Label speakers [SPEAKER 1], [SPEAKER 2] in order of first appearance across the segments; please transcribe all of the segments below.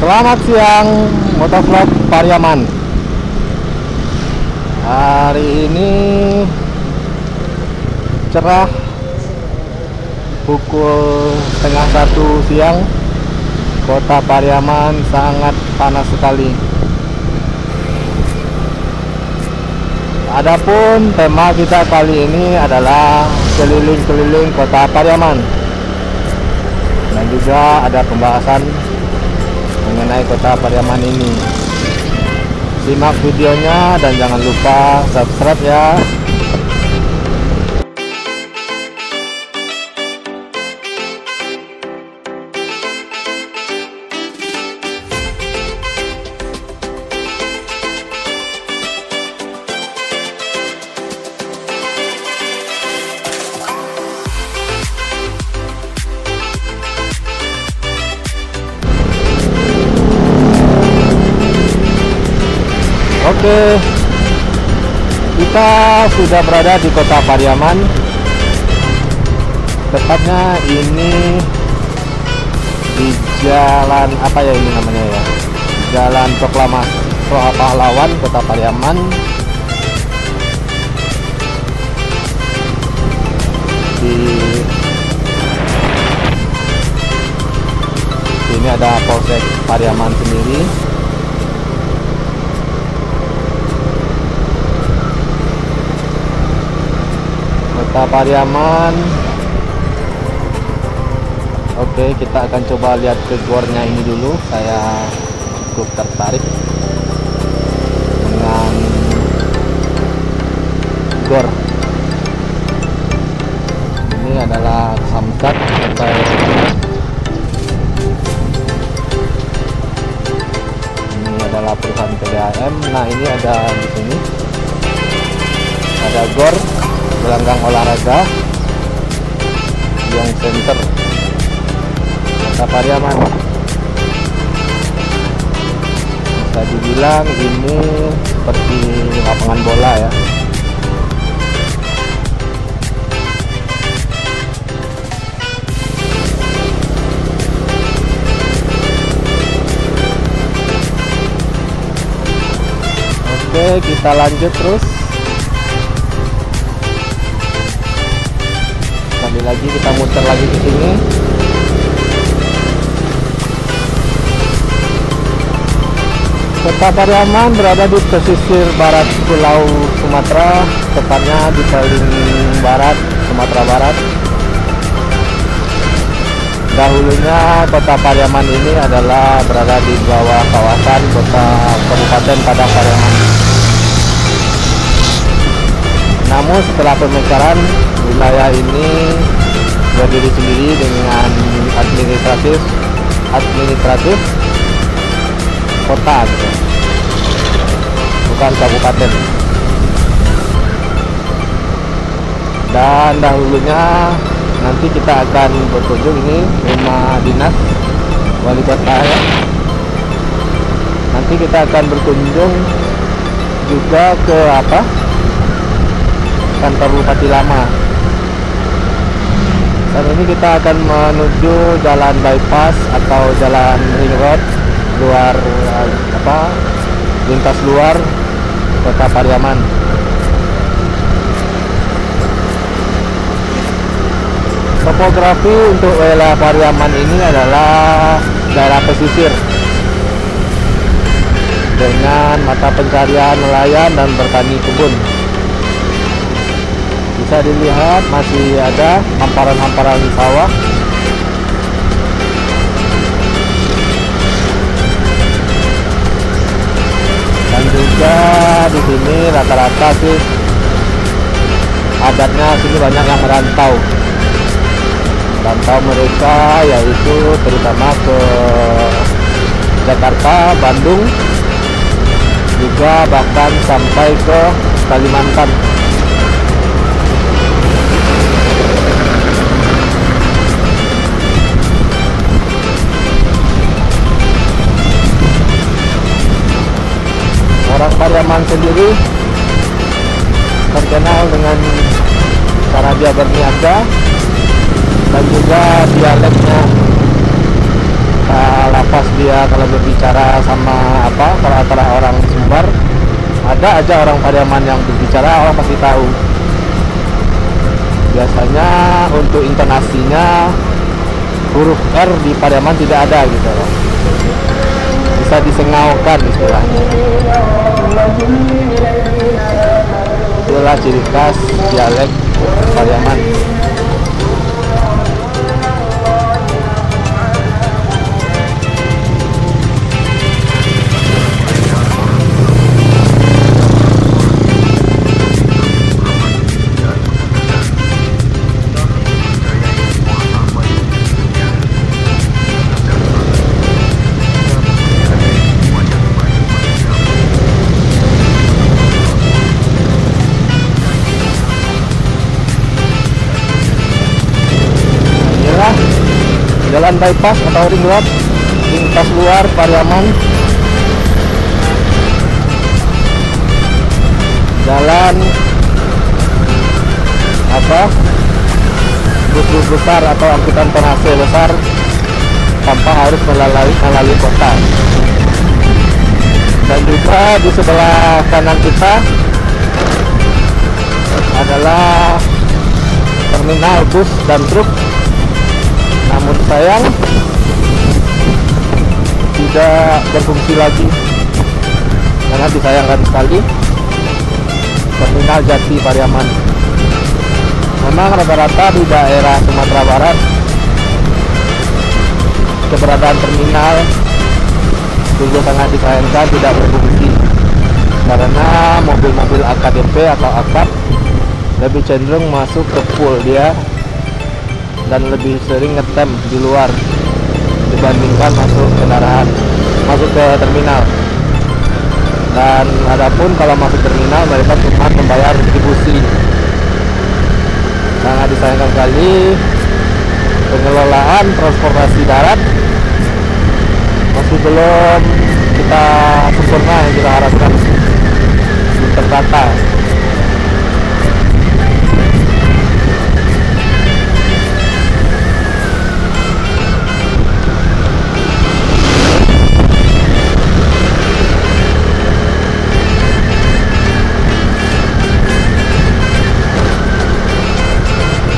[SPEAKER 1] Selamat siang, motovlog Pariaman. Hari ini cerah, pukul setengah 1 siang. Kota Pariaman sangat panas sekali. Adapun tema kita kali ini adalah keliling-keliling Kota Pariaman, dan juga ada pembahasan mengenai Kota Pariaman ini. Simak videonya dan jangan lupa subscribe ya. Oke, kita sudah berada di Kota Pariaman. Tepatnya ini di jalan apa ya ini namanya ya? Jalan Proklamasi Pahlawan Kota Pariaman. Di sini ada Polsek Pariaman sendiri. Kota Pariaman. Oke, kita akan coba lihat ke gornya ini dulu. Saya cukup tertarik dengan gor. Ini adalah Samsat sampai ini adalah perusahaan PDAM. Nah, ini ada di sini ada gor gelanggang olahraga yang center Kota Pariaman. Bisa dibilang ini seperti lapangan bola ya. Oke, kita lanjut terus. Lagi kita muter lagi ke sini. Kota Pariaman berada di pesisir barat Pulau Sumatera, tepatnya di paling barat Sumatera Barat. Dahulunya Kota Pariaman ini adalah berada di bawah kawasan Kota Kabupaten Padang Pariaman. Namun setelah pemekaran, wilayah ini berdiri sendiri dengan administratif kota gitu. Bukan kabupaten. Dan dahulunya nanti kita akan berkunjung, ini rumah dinas wali kota ya. Nanti kita akan berkunjung juga ke kantor Bupati Lama. Dan ini kita akan menuju jalan bypass atau jalan ring road luar lintas luar Kota Pariaman. Topografi untuk wilayah Pariaman ini adalah daerah pesisir dengan mata pencarian nelayan dan bertani kebun. Bisa dilihat masih ada hamparan-hamparan sawah. Dan juga di sini rata-rata sih adatnya sini banyak yang merantau. Merantau mereka yaitu terutama ke Jakarta, Bandung, juga bahkan sampai ke Kalimantan. Orang Pariaman sendiri terkenal dengan cara dia berniaga dan juga dialeknya lapas dia kalau berbicara sama apa, kalau antara orang Sumbar ada aja orang Pariaman yang berbicara, orang pasti tahu. Biasanya untuk intonasinya huruf R di Pariaman tidak ada gitu loh, bisa disengaukan istilahnya. Itulah ciri khas dialek Pariaman. Jalan bypass atau ring road, lintas luar Pariaman. Jalan apa, bus-bus besar atau angkutan penghasil besar tanpa harus melalui kota. Dan juga di sebelah kanan kita adalah terminal bus dan truk. Namun sayang tidak berfungsi lagi, karena disayangkan sekali terminal Jati Pariaman. Memang rata-rata di daerah Sumatera Barat keberadaan terminal sungguh sangat disayangkan tidak berfungsi, karena mobil-mobil AKDP atau akap lebih cenderung masuk ke pool dia dan lebih sering ngetem di luar dibandingkan masuk kendaraan, masuk ke terminal. Dan adapun kalau masuk terminal mereka cuma membayar distribusi. Sangat disayangkan sekali pengelolaan transportasi darat masih belum kita sempurna yang kita harapkan, belum tertata.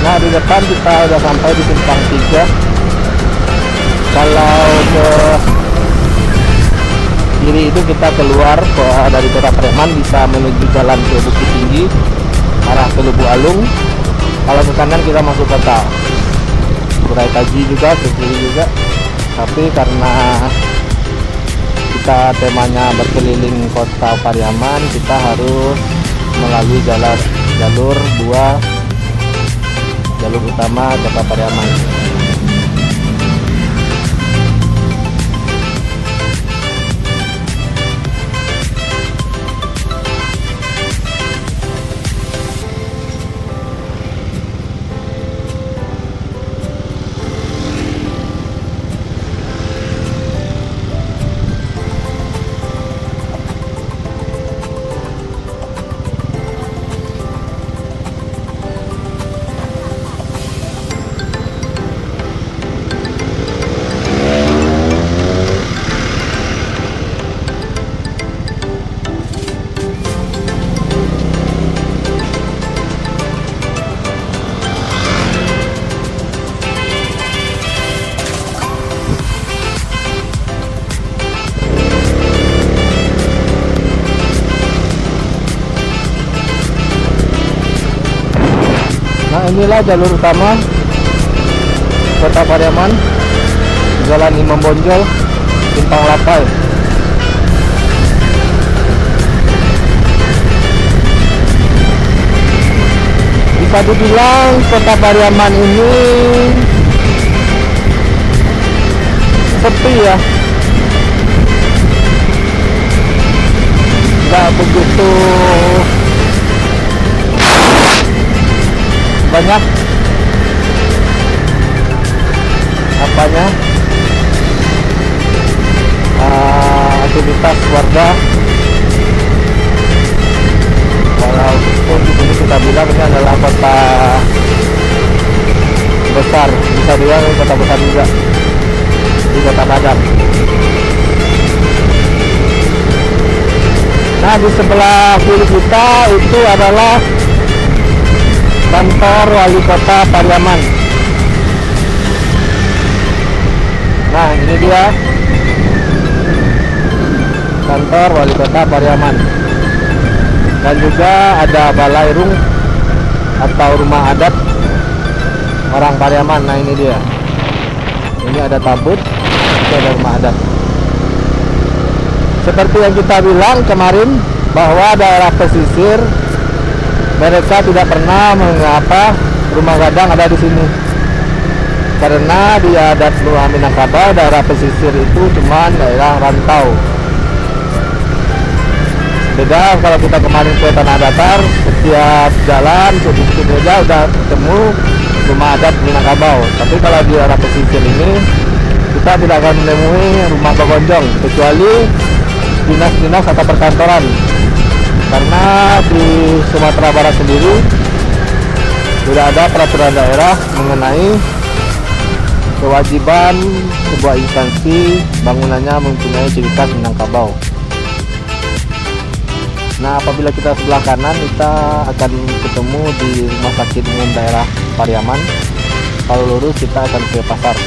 [SPEAKER 1] Nah, di depan kita udah sampai di simpang 3. Kalau ke kiri itu kita keluar dari kota Pariaman, bisa menuju jalan ke Bukit Tinggi arah ke Lubu Alung. Kalau ke kanan kita masuk kota Kurai Taji juga, ke kiri juga. Tapi karena kita temanya berkeliling kota Pariaman, kita harus melalui jalur 2, jalur utama kota Pariaman. Nah, inilah jalur utama kota Pariaman, Jalan Imam Bonjol, Simpang Lapai. Bisa dibilang kota Pariaman ini sepi ya, nggak begitu banyak apanya aktivitas warga, walaupun di sini kita bilang ini adalah kota besar, bisa dibilang kota besar juga. di Kota Padang. Nah, di sebelah kiri kita itu adalah kantor Wali Kota Pariaman. Nah, ini dia kantor Wali Kota Pariaman. Dan juga ada balai rung atau rumah adat orang Pariaman. Nah, ini dia. Ini ada tabut, itu ada rumah adat. Seperti yang kita bilang kemarin bahwa daerah pesisir mereka tidak pernah mengapa rumah gadang ada di sini. Karena di adat Minangkabau daerah pesisir itu cuma daerah rantau. Beda kalau kita kemarin ke Tanah Datar, setiap jalan sedikit saja udah ketemu rumah adat Minangkabau. Tapi kalau di daerah pesisir ini kita tidak akan menemui rumah pegonjong kecuali dinas-dinas atau perkantoran. Karena di Sumatera Barat sendiri tidak ada peraturan daerah mengenai kewajiban sebuah instansi bangunannya mempunyai ciri khas Minangkabau. Nah, apabila kita sebelah kanan, kita akan ketemu di Rumah Sakit Umum Daerah Pariaman. Kalau lurus, kita akan ke pasar.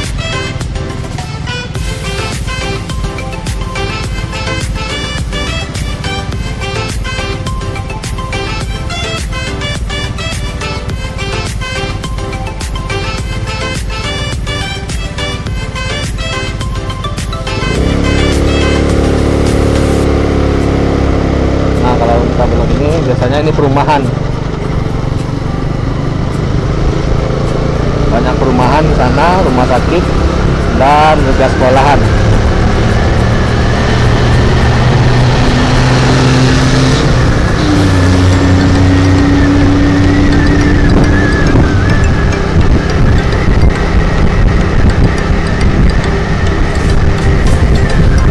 [SPEAKER 1] Biasanya ini perumahan, banyak perumahan sana, rumah sakit dan juga sekolahan.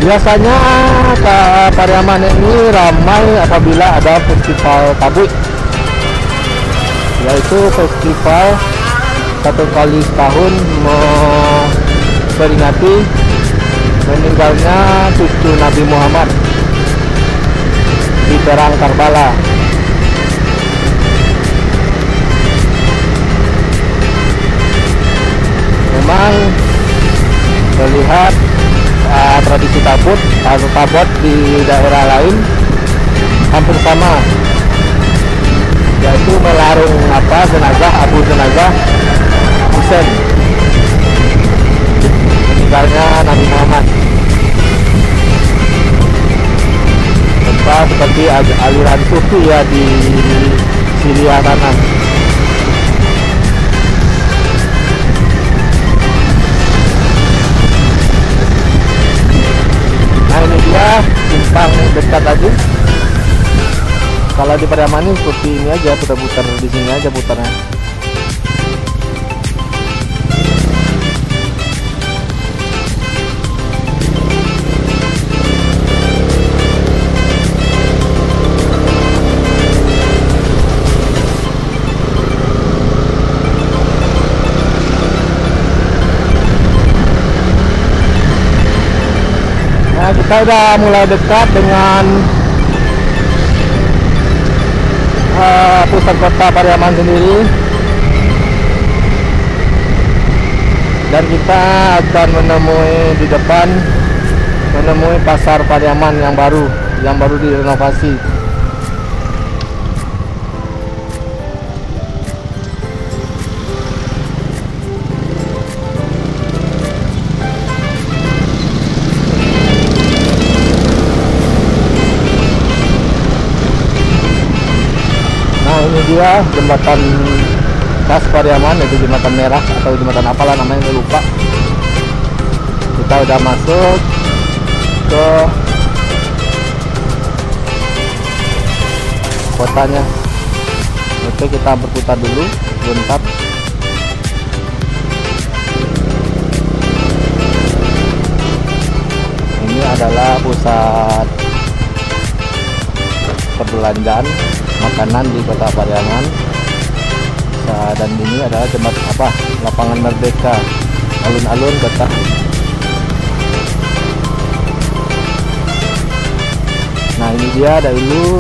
[SPEAKER 1] Biasanya ke Pariaman ini ramai apabila ada festival tabuh, yaitu festival satu kali setahun memperingati meninggalnya cucu Nabi Muhammad di perang Karbala. Memang terlihat tradisi tabut atau tabot di daerah lain hampir sama, yaitu melarung jenazah jenazah Husain meninggalnya Nabi Muhammad. Seperti aliran sufi ya di Syria sana. Ini dia simpang dekat aja. Kalau di Pariaman ini seperti ini aja, putar-putar di sini aja putarnya. Nah, kita udah mulai dekat dengan pusat kota Pariaman sendiri, dan kita akan menemui di depan pasar Pariaman yang baru direnovasi. Ini dia jembatan khas Pariaman, yaitu jembatan merah atau jembatan apalah namanya, saya lupa. Kita udah masuk ke kotanya. Oke, kita berputar dulu sebentar. Ini adalah pusat perbelanjaan makanan di Kota Pariaman. Dan ini adalah lapangan Merdeka, alun-alun Kota Nah ini dia dahulu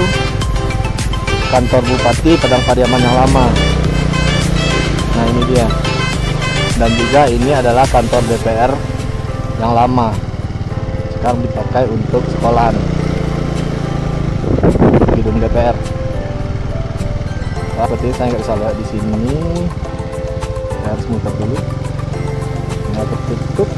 [SPEAKER 1] kantor Bupati Padang Pariaman yang lama. Nah ini dia. Dan juga ini adalah kantor DPR yang lama. Sekarang dipakai untuk sekolahan. Gedung DPR. Nah, seperti saya nggak bisa lihat di sini. Saya harus muter dulu. Nggak tertutup.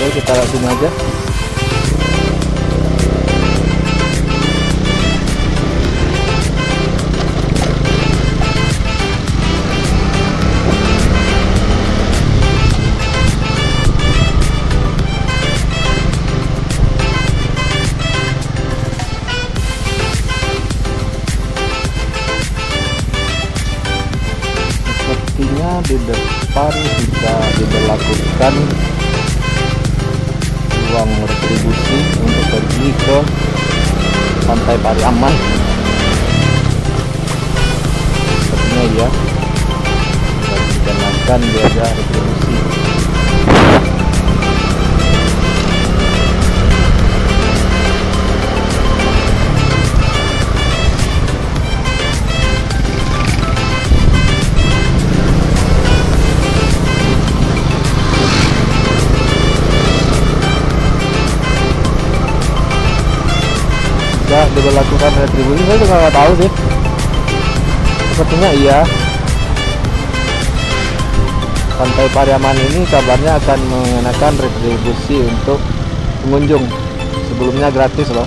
[SPEAKER 1] Oke, kita lihat sini aja. Sepertinya di depan sudah diberlakukan uang retribusi untuk pergi ke Pantai Pariaman. Sepertinya ya, dan dikenakan biaya retribusi. Diberlakukan retribusi, saya juga nggak tahu sih. Sepertinya iya. Pantai Pariaman ini kabarnya akan mengenakan retribusi untuk pengunjung. Sebelumnya gratis loh.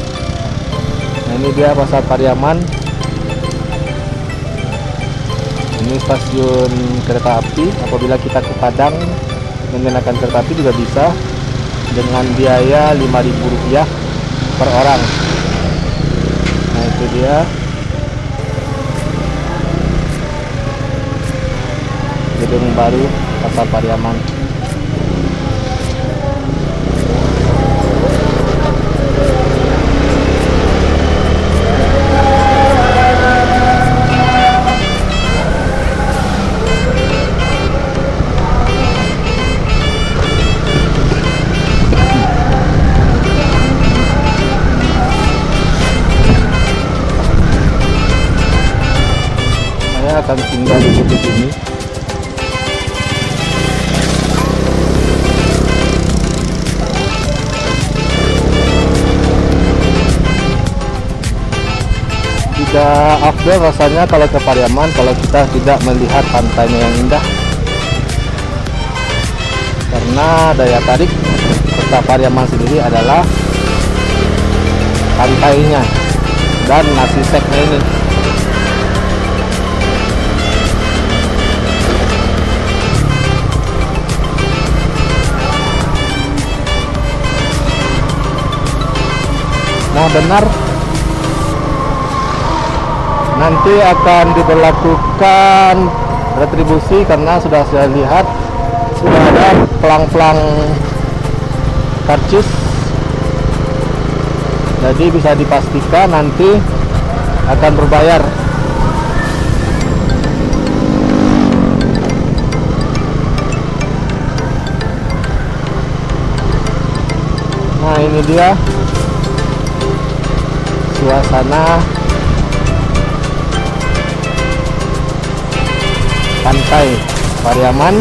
[SPEAKER 1] Nah ini dia Pasar Pariaman. Ini stasiun kereta api. Apabila kita ke Padang menggunakan kereta api juga bisa dengan biaya Rp5.000 per orang. Nah itu dia gedung baru Pasar Pariaman. Saya akan tinggal di sini. Tidak afdol rasanya kalau ke Pariaman kalau kita tidak melihat pantainya yang indah, karena daya tarik kota Pariaman sendiri adalah pantainya dan nasi seknya ini. Nah benar, nanti akan diberlakukan retribusi karena sudah saya lihat sudah ada pelang-pelang karcis, jadi bisa dipastikan nanti akan berbayar. Nah ini dia suasana Pantai Pariaman.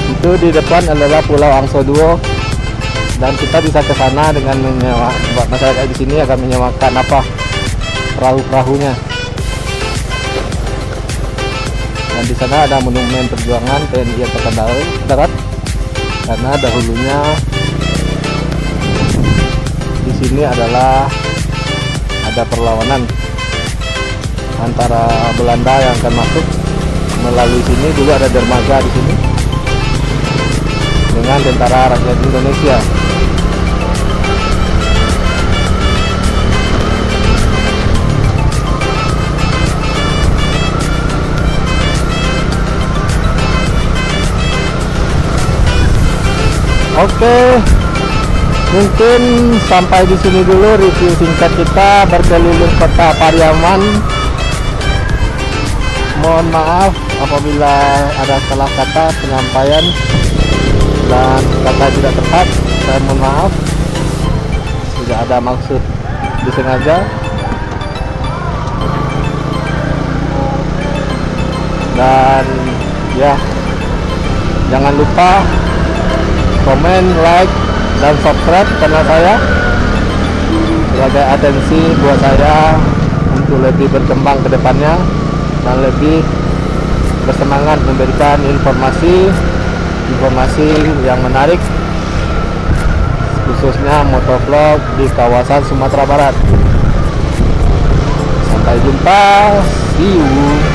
[SPEAKER 1] Itu di depan adalah Pulau Angso Duo dan kita bisa ke sana dengan menyewa. Masyarakat di sini akan menyewakan perahu-perahunya. Dan di sana ada monumen perjuangan TNI Angkatan Darat karena dahulunya di sini adalah ada perlawanan antara Belanda yang akan masuk melalui sini. Dulu ada dermaga di sini dengan Tentara Rakyat Indonesia. Oke, mungkin sampai di sini dulu review singkat kita berkeliling kota Pariaman. Mohon maaf apabila ada salah kata penyampaian dan kata tidak tepat. Saya mohon maaf, tidak ada maksud disengaja. Dan ya, jangan lupa komen, like, dan subscribe channel saya sebagai atensi buat saya untuk lebih berkembang ke depannya dan lebih bersemangat memberikan informasi yang menarik, khususnya motovlog di kawasan Sumatera Barat. Sampai jumpa, see you.